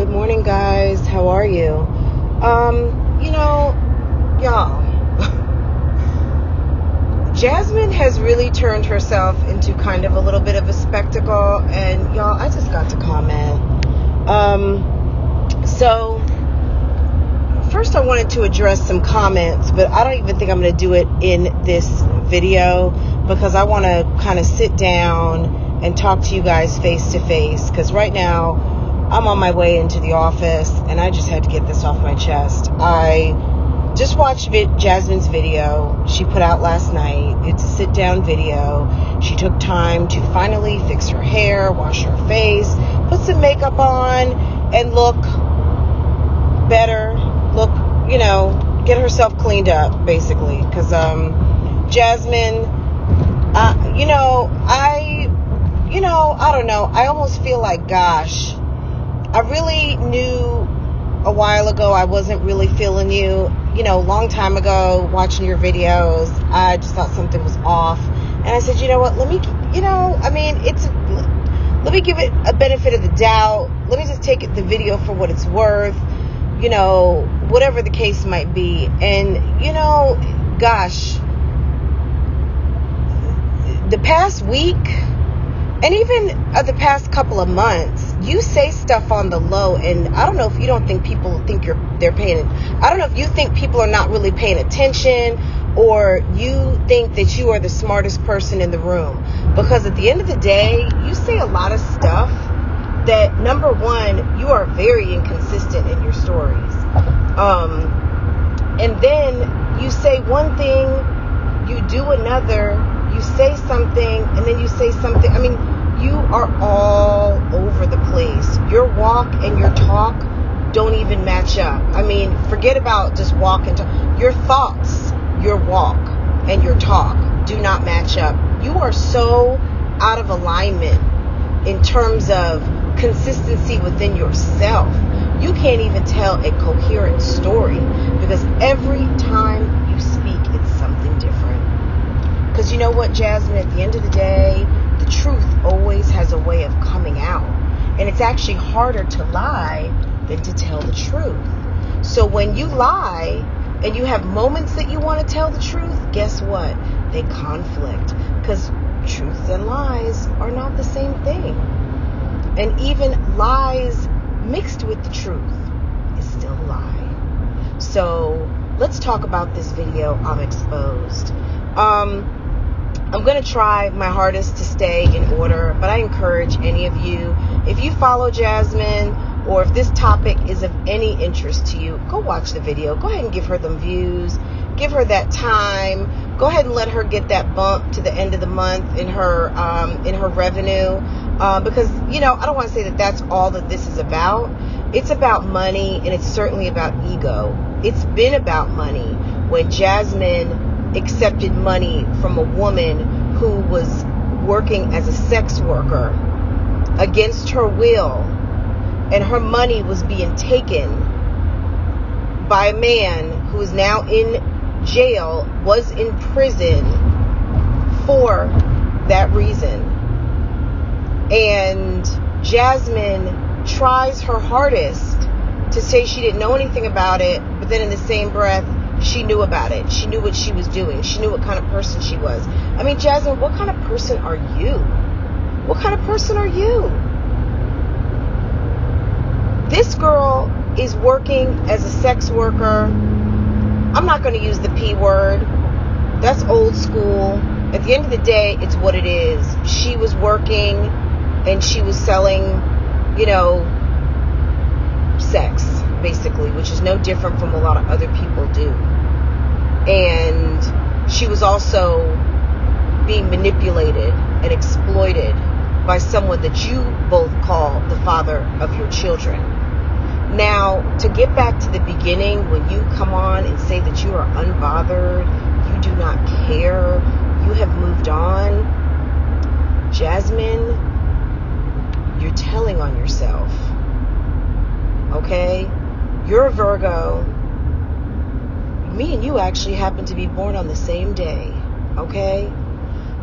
Good morning, guys. How are you? Y'all, Jasmine has really turned herself into kind of a little bit of a spectacle, and y'all, I just got to comment. So first I wanted to address some comments, but I don't even think I'm going to do it in this video because I want to kind of sit down and talk to you guys face to face, because right now I'm on my way into the office and I just had to get this off my chest. I just watched Jasmine's video she put out last night. It's a sit down video. She took time to finally fix her hair, wash her face, put some makeup on, and look better, get herself cleaned up, basically. Because Jasmine, I don't know. I almost feel like, gosh, I really knew a while ago I wasn't really feeling you. A long time ago, watching your videos, I just thought something was off. And I said, you know what, let me give it a benefit of the doubt. Let me just take the video for what it's worth, whatever the case might be. And, gosh, the past week, and even the past couple of months, you say stuff on the low, and I don't know if you don't think people think they're paying. I don't know if you think people are not really paying attention, or you think that you are the smartest person in the room. Because at the end of the day, you say a lot of stuff that, number one, you are very inconsistent in your stories. And then you say one thing, you do another. You say something, and then you say something. I mean, you are all over the place. Your walk and your talk don't even match up. I mean, forget about just walk and talk. Your thoughts, your walk, and your talk do not match up. You are so out of alignment in terms of consistency within yourself. You can't even tell a coherent story, because every time you speak, it's something different. Because you know what, Jasmine, at the end of the day, the truth always has a way of coming out. And it's actually harder to lie than to tell the truth. So when you lie and you have moments that you want to tell the truth, guess what? They conflict. Because truths and lies are not the same thing. And even lies mixed with the truth is still a lie. So let's talk about this video. I'm exposed. I'm going to try my hardest to stay in order, but I encourage any of you, if you follow Jasmine, or if this topic is of any interest to you, go watch the video. Go ahead and give her them views. Give her that time. Go ahead and let her get that bump to the end of the month in her revenue. Because, I don't want to say that that's all that this is about. It's about money, and it's certainly about ego. It's been about money. When Jasmine accepted money from a woman who was working as a sex worker against her will, and her money was being taken by a man who is now in jail, was in prison for that reason. And Jasmine tries her hardest to say she didn't know anything about it, but then in the same breath, she knew about it. She knew what she was doing. She knew what kind of person she was. I mean, Jasmine, what kind of person are you? What kind of person are you? This girl is working as a sex worker. I'm not going to use the P word. That's old school. At the end of the day, it's what it is. She was working and she was selling, sex, basically, which is no different from a lot of other people do. And she was also being manipulated and exploited by someone that you both call the father of your children. Now, to get back to the beginning, when you come on and say that you are unbothered, you do not care, you have moved on, Jasmine, you're telling on yourself. Okay? You're a Virgo. Me and you actually happen to be born on the same day. Okay?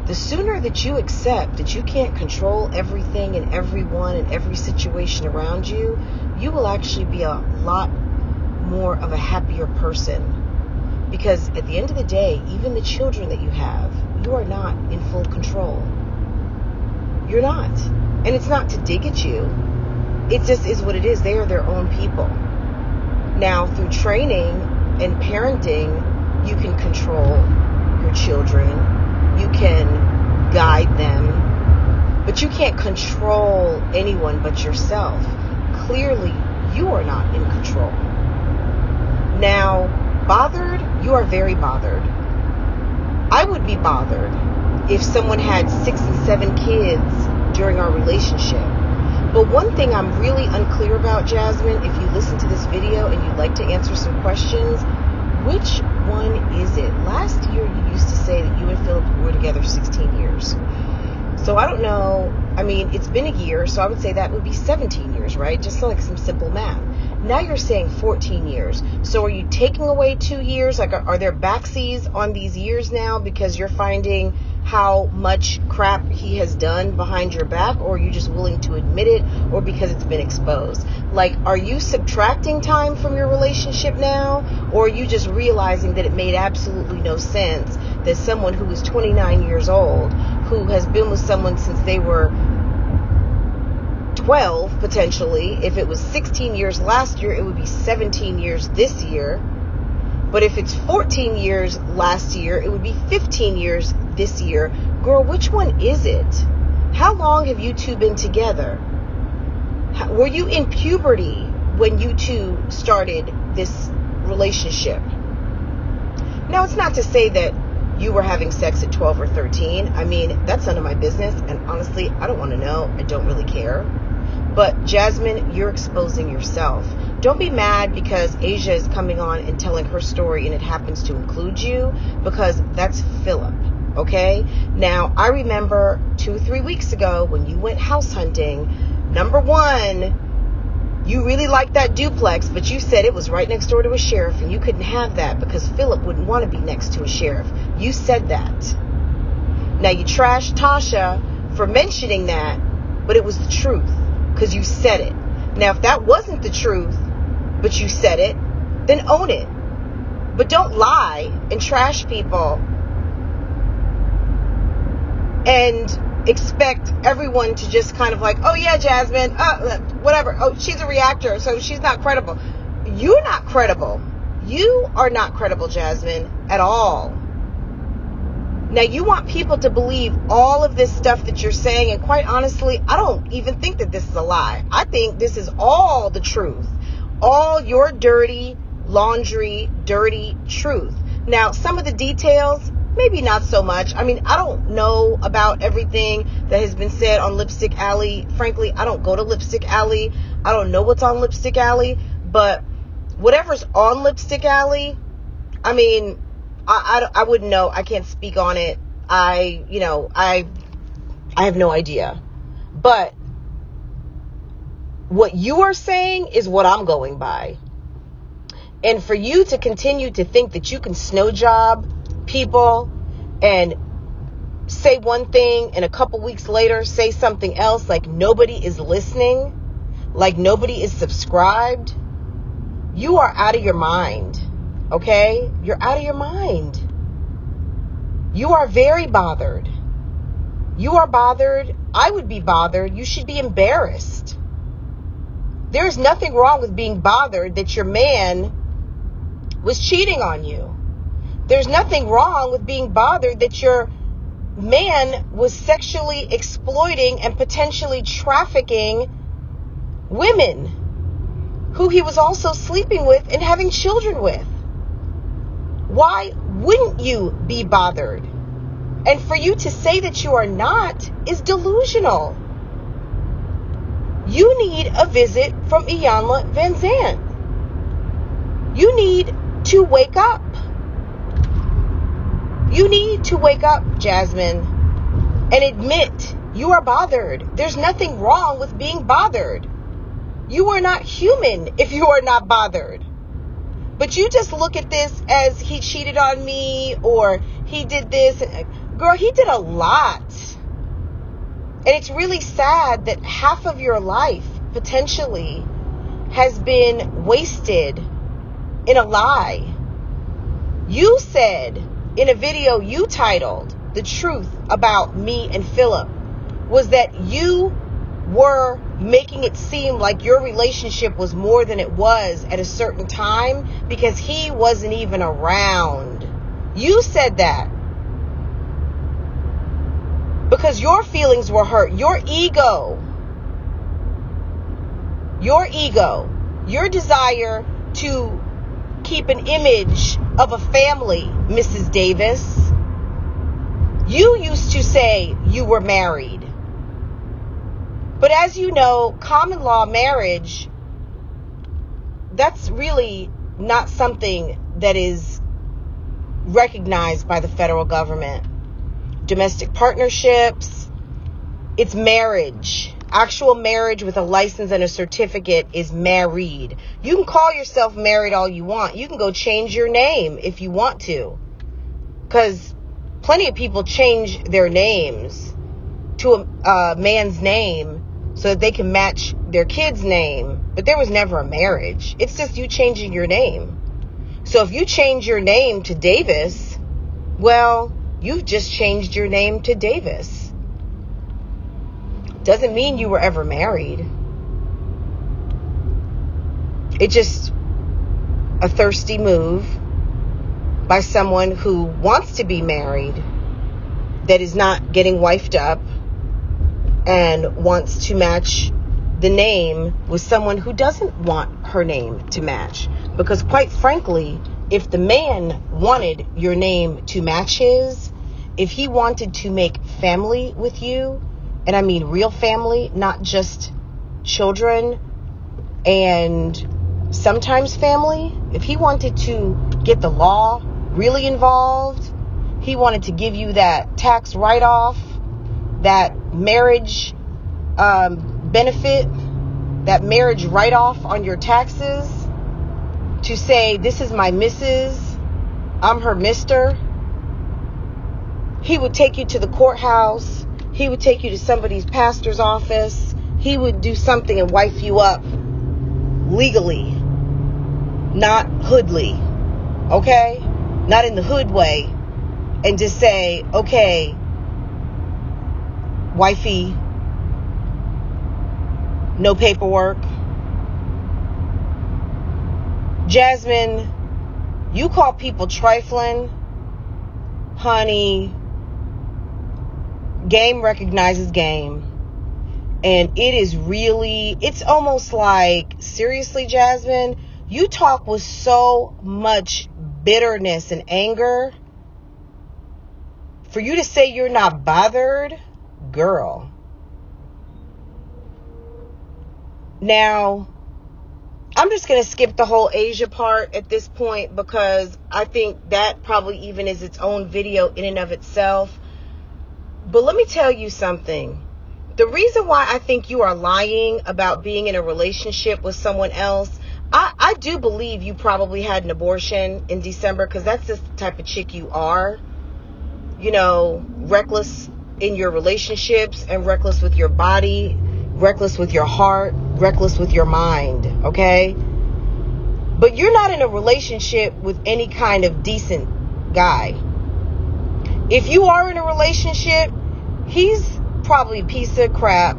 The sooner that you accept that you can't control everything and everyone and every situation around you, you will actually be a lot more of a happier person. Because at the end of the day, even the children that you have, you are not in full control. You're not. And it's not to dig at you. It just is what it is. They are their own people. Now, through training and parenting, you can control your children. You can guide them. But you can't control anyone but yourself. Clearly, you are not in control. Now, bothered? You are very bothered. I would be bothered if someone had 6 and 7 kids during our relationship. But one thing I'm really unclear about, Jasmine, if you listen to this video and you'd like to answer some questions, which one is it? Last year you used to say that you and Philip were together 16 years. So I don't know. I mean, it's been a year, so I would say that would be 17 years, right? Just like some simple math. Now you're saying 14 years. So are you taking away 2 years? Like, are there backsies on these years now because you're finding how much crap he has done behind your back? Or are you just willing to admit it? Or because it's been exposed? Like, are you subtracting time from your relationship now? Or are you just realizing that it made absolutely no sense that someone who is 29 years old, who has been with someone since they were 12, potentially, if it was 16 years last year, it would be 17 years this year. But if it's 14 years last year, it would be 15 years this year. Girl, which one is it? How long have you two been together? Were you in puberty when you two started this relationship? Now, it's not to say that you were having sex at 12 or 13. I mean, that's none of my business. And honestly, I don't want to know. I don't really care. But Jasmine, you're exposing yourself. Don't be mad because Azsia is coming on and telling her story and it happens to include you, because that's Philip, okay? Now, I remember 2 or 3 weeks ago when you went house hunting, number one, you really liked that duplex, but you said it was right next door to a sheriff and you couldn't have that because Philip wouldn't want to be next to a sheriff. You said that. Now, you trashed Tasha for mentioning that, but it was the truth. Because you said it. Now, if that wasn't the truth, but you said it, then own it. But don't lie and trash people and expect everyone to just kind of like, oh yeah, Jasmine, whatever. Oh, she's a reactor, so she's not credible. You're not credible. You are not credible, Jasmine, at all. Now, you want people to believe all of this stuff that you're saying, and quite honestly, I don't even think that this is a lie. I think this is all the truth. All your dirty laundry, dirty truth. Now, some of the details, maybe not so much. I mean, I don't know about everything that has been said on Lipstick Alley. Frankly, I don't go to Lipstick Alley. I don't know what's on Lipstick Alley. But whatever's on Lipstick Alley, I mean, I wouldn't know. I can't speak on it. I have no idea. But what you are saying is what I'm going by. And for you to continue to think that you can snow job people and say one thing and a couple weeks later say something else, like nobody is listening, like nobody is subscribed, you are out of your mind. Okay? You're out of your mind. You are very bothered. You are bothered. I would be bothered. You should be embarrassed. There's nothing wrong with being bothered that your man was cheating on you. There's nothing wrong with being bothered that your man was sexually exploiting and potentially trafficking women who he was also sleeping with and having children with. Why wouldn't you be bothered? And for you to say that you are not is delusional. You need a visit from Iyanla Van Zandt. You need to wake up. You need to wake up, Jasmine, and admit you are bothered. There's nothing wrong with being bothered. You are not human if you are not bothered. But you just look at this as he cheated on me or he did this. Girl, he did a lot. And it's really sad that half of your life, potentially, has been wasted in a lie. You said in a video you titled, "The Truth About Me and Philip," was that you were making it seem like your relationship was more than it was at a certain time because he wasn't even around. You said that because your feelings were hurt. Your ego, your desire to keep an image of a family, Mrs. Davis. You used to say you were married. But as you know, common law marriage, that's really not something that is recognized by the federal government. Domestic partnerships, it's marriage. Actual marriage with a license and a certificate is married. You can call yourself married all you want. You can go change your name if you want to. Because plenty of people change their names to a man's name so that they can match their kid's name. But there was never a marriage. It's just you changing your name. So if you change your name to Davis, well, you've just changed your name to Davis. Doesn't mean you were ever married. It's just a thirsty move by someone who wants to be married, that is not getting wifed up and wants to match the name with someone who doesn't want her name to match. Because quite frankly, if the man wanted your name to match his, if he wanted to make family with you, and I mean real family, not just children and sometimes family, if he wanted to get the law really involved, he wanted to give you that tax write-off, that marriage benefit, that marriage write-off on your taxes, to say, this is my Mrs., I'm her Mr. He would take you to the courthouse. He would take you to somebody's pastor's office. He would do something and wife you up legally, not hoodly, okay? Not in the hood way, and just say, okay, wifey, no paperwork. Jasmine, you call people trifling. Honey, game recognizes game. And it is really, it's almost like, seriously, Jasmine, you talk with so much bitterness and anger. For you to say you're not bothered, girl. Now, I'm just going to skip the whole Azsia part at this point, because I think that probably even is its own video in and of itself. But let me tell you something. The reason why I think you are lying about being in a relationship with someone else, I do believe you probably had an abortion in December, because that's just the type of chick you are. You know, reckless in your relationships and reckless with your body, reckless with your heart, reckless with your mind, okay? But you're not in a relationship with any kind of decent guy. If you are in a relationship, he's probably a piece of crap,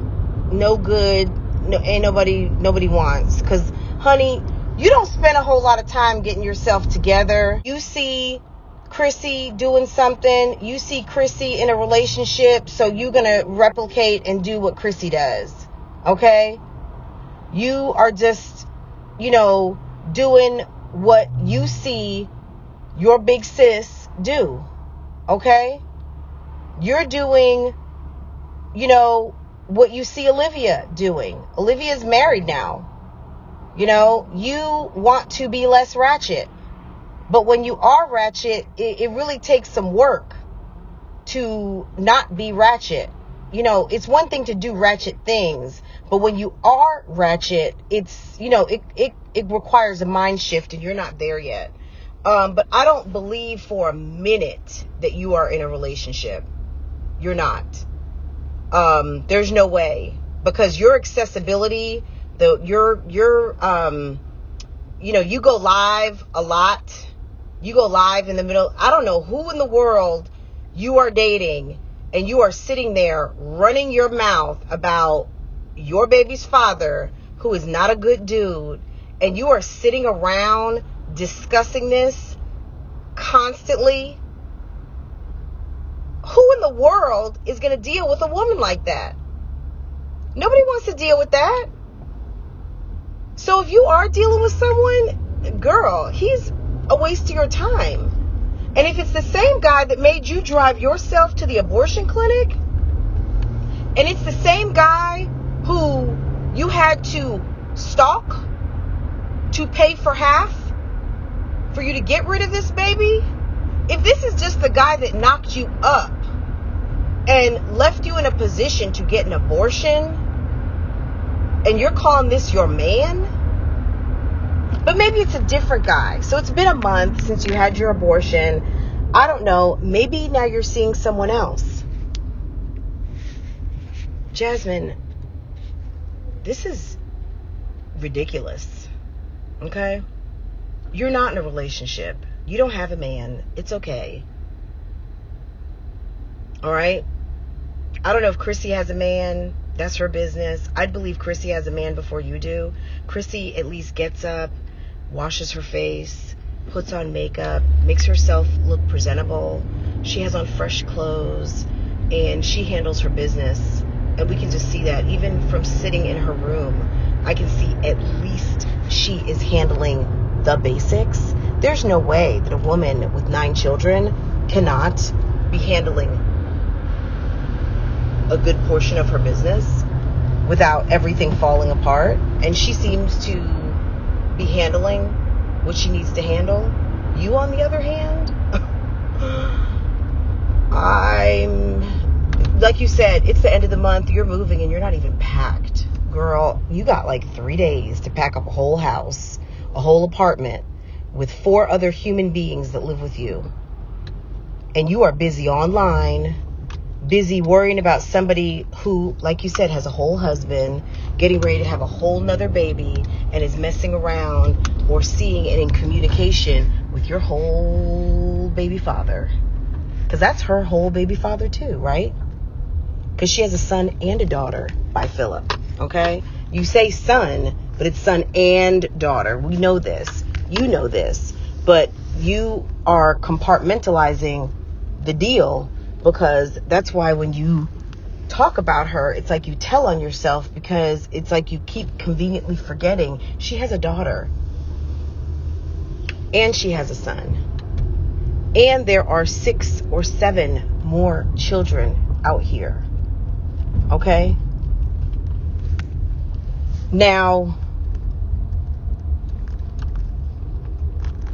no good, no, ain't nobody wants. Because, honey, you don't spend a whole lot of time getting yourself together. You see Chrissy doing something, you see Chrissy in a relationship, so you're gonna replicate and do what Chrissy does, okay? You are just, you know, doing what you see your big sis do, okay? You're doing, you know, what you see Olivia doing. Olivia's married now. You know, you want to be less ratchet. But when you are ratchet, it really takes some work to not be ratchet. You know, it's one thing to do ratchet things, but when you are ratchet, it's, you know, it requires a mind shift, and you're not there yet. But I don't believe for a minute that you are in a relationship. You're not. There's no way, because your accessibility you go live a lot. You go live in the middle. I don't know who in the world you are dating, and you are sitting there running your mouth about your baby's father, who is not a good dude, and you are sitting around discussing this constantly. Who in the world is going to deal with a woman like that? Nobody wants to deal with that. So if you are dealing with someone, girl, he's a waste of your time. And if it's the same guy that made you drive yourself to the abortion clinic, and it's the same guy who you had to stalk to pay for half for you to get rid of this baby, if this is just the guy that knocked you up and left you in a position to get an abortion, and you're calling this your man, but maybe it's a different guy. So it's been a month since you had your abortion. I don't know. Maybe now you're seeing someone else. Jasmine, this is ridiculous. Okay? You're not in a relationship. You don't have a man. It's okay. All right? I don't know if Chrissy has a man. That's her business. I'd believe Chrissy has a man before you do. Chrissy at least gets up, washes her face, puts on makeup, makes herself look presentable. She has on fresh clothes, and she handles her business. And we can just see that even from sitting in her room. I can see at least she is handling the basics. There's no way that a woman with 9 children cannot be handling a good portion of her business without everything falling apart. And she seems to be handling what she needs to handle. You, on the other hand, like you said, it's the end of the month. You're moving and you're not even packed. Girl, you got like 3 days to pack up a whole house, a whole apartment with 4 other human beings that live with you. And you are busy online, busy worrying about somebody who, like you said, has a whole husband, getting ready to have a whole nother baby, and is messing around or seeing and in communication with your whole baby father. Because that's her whole baby father too, right? Because she has a son and a daughter by Philip, okay? You say son, but it's son and daughter. We know this. You know this. But you are compartmentalizing the deal, because that's why when you talk about her, it's like you tell on yourself, because it's like you keep conveniently forgetting she has a daughter and she has a son, and there are 6 or 7 more children out here. Okay? Now,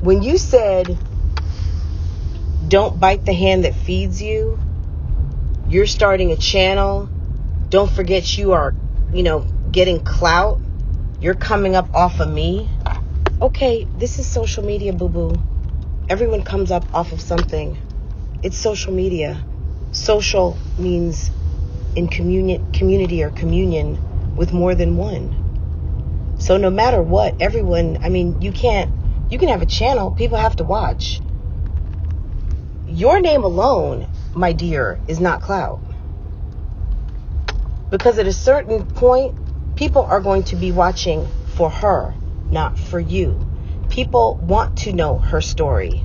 when you said don't bite the hand that feeds you, you're starting a channel. Don't forget you are, getting clout. You're coming up off of me. Okay, this is social media, boo-boo. Everyone comes up off of something. It's social media. Social means in community or communion with more than one. So no matter what, everyone, you can have a channel. People have to watch. Your name alone, my dear, is not clout. Because at a certain point, people are going to be watching for her, not for you. People want to know her story.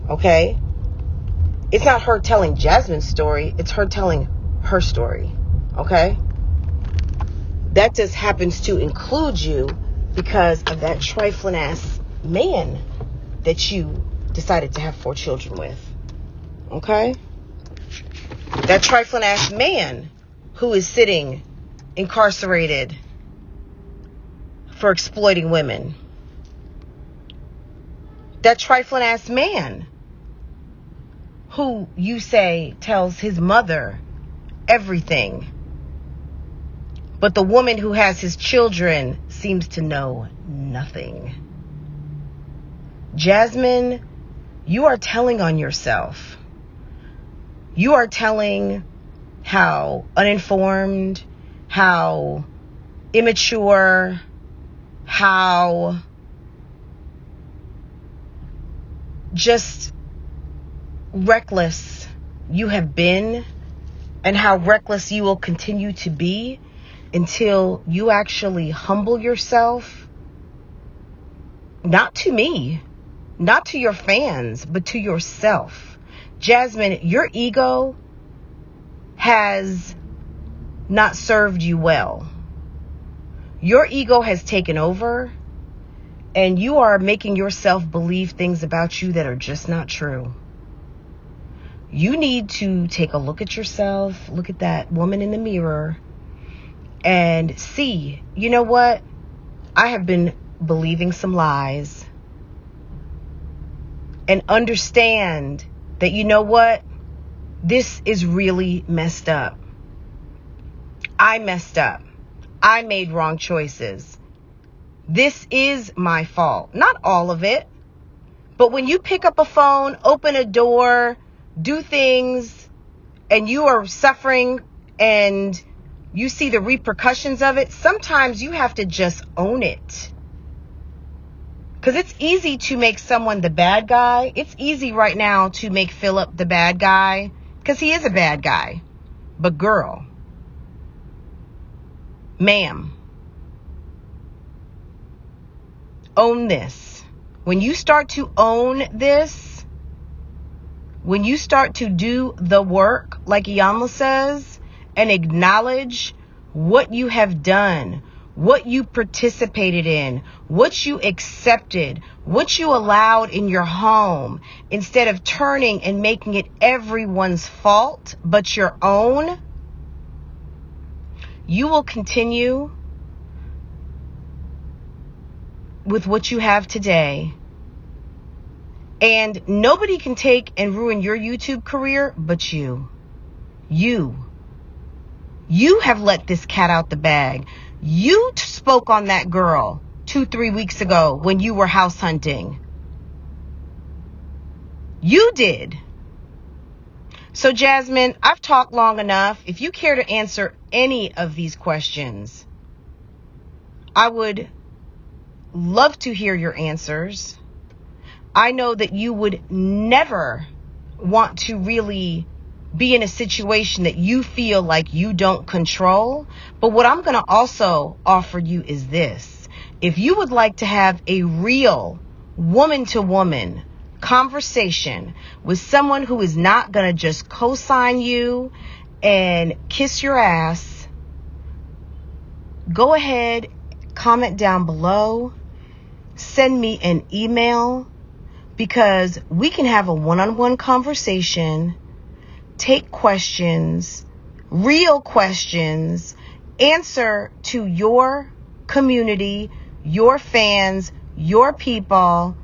Okay? It's not her telling Jasmine's story. It's her telling her story. Okay? That just happens to include you because of that trifling ass man that you decided to have 4 children with. Okay? That trifling ass man who is sitting incarcerated for exploiting women. That trifling ass man who you say tells his mother everything. But the woman who has his children seems to know nothing. Jasmine, you are telling on yourself. You are telling how uninformed, how immature, how just reckless you have been, and how reckless you will continue to be until you actually humble yourself. Not to me, not to your fans, but to yourself. Jasmine, your ego has not served you well. Your ego has taken over, and you are making yourself believe things about you that are just not true. You need to take a look at yourself, look at that woman in the mirror, and see, you know what? I have been believing some lies. And understand that, you know what? This is really messed up. I messed up. I made wrong choices. This is my fault. Not all of it. But when you pick up a phone, open a door, do things, and you are suffering and you see the repercussions of it, sometimes you have to just own it. Because it's easy to make someone the bad guy. It's easy right now to make Philip the bad guy, because he is a bad guy. But girl, ma'am, own this. When you start to own this, when you start to do the work, like Iyamla says, and acknowledge what you have done, what you participated in, what you accepted, what you allowed in your home, instead of turning and making it everyone's fault but your own, you will continue with what you have today. And nobody can take and ruin your YouTube career but you. You have let this cat out the bag. You spoke on that girl 2-3 weeks ago when you were house hunting. You did. So Jasmine, I've talked long enough. If you care to answer any of these questions, I would love to hear your answers. I know that you would never want to really be in a situation that you feel like you don't control. But what I'm going to also offer you is this. If you would like to have a real woman-to-woman conversation with someone who is not going to just co-sign you and kiss your ass, go ahead, comment down below, send me an email, because we can have a one-on-one conversation, take questions, real questions, answer to your community, your fans, your people,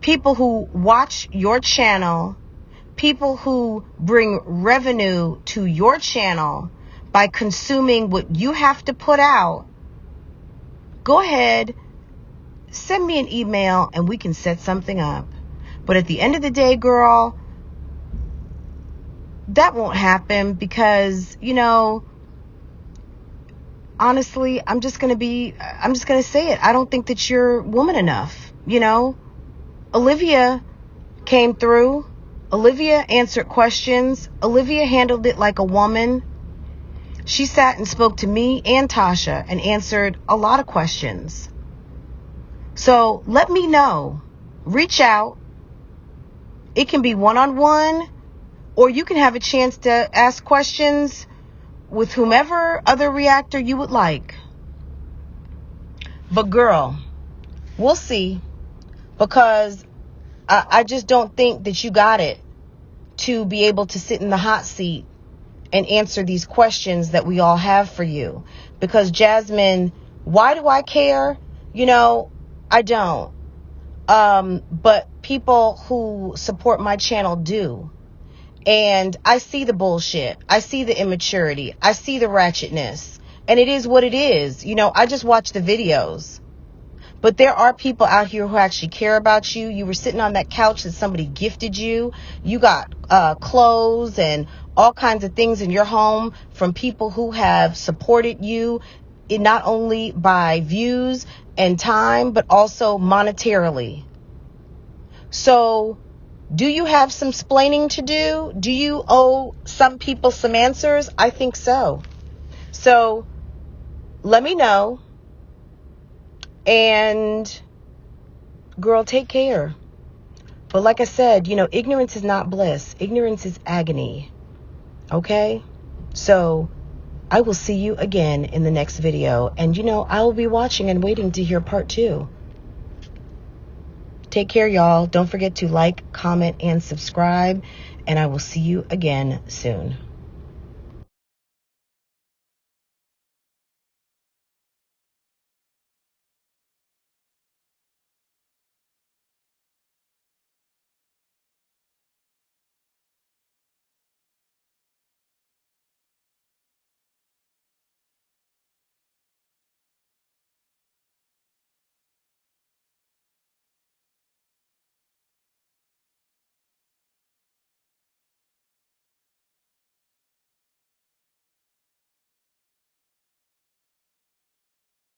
people who watch your channel, people who bring revenue to your channel by consuming what you have to put out. Go ahead, send me an email and we can set something up. But at the end of the day, girl, that won't happen because, you know, honestly, I'm just going to say it. I don't think that you're woman enough. You know, Olivia came through. Olivia answered questions. Olivia handled it like a woman. She sat and spoke to me and Tasha and answered a lot of questions. So let me know. Reach out. It can be one-on-one, or you can have a chance to ask questions with whomever other reactor you would like. But girl, we'll see, because I just don't think that you got it to be able to sit in the hot seat and answer these questions that we all have for you. Because Jasmine, why do I care? You know, I don't. But people who support my channel do. And I see the bullshit. I see the immaturity. I see the ratchetness. And it is what it is. You know, I just watch the videos. But there are people out here who actually care about you. You were sitting on that couch that somebody gifted you. You got clothes and all kinds of things in your home from people who have supported you not only by views and time, but also monetarily. So, do you have some splaining to do? Do you owe some people some answers? I think so. So, let me know. And, girl, take care. But like I said, ignorance is not bliss. Ignorance is agony. Okay? So, I will see you again in the next video. And, I will be watching and waiting to hear part 2. Take care, y'all. Don't forget to like, comment, and subscribe. And I will see you again soon.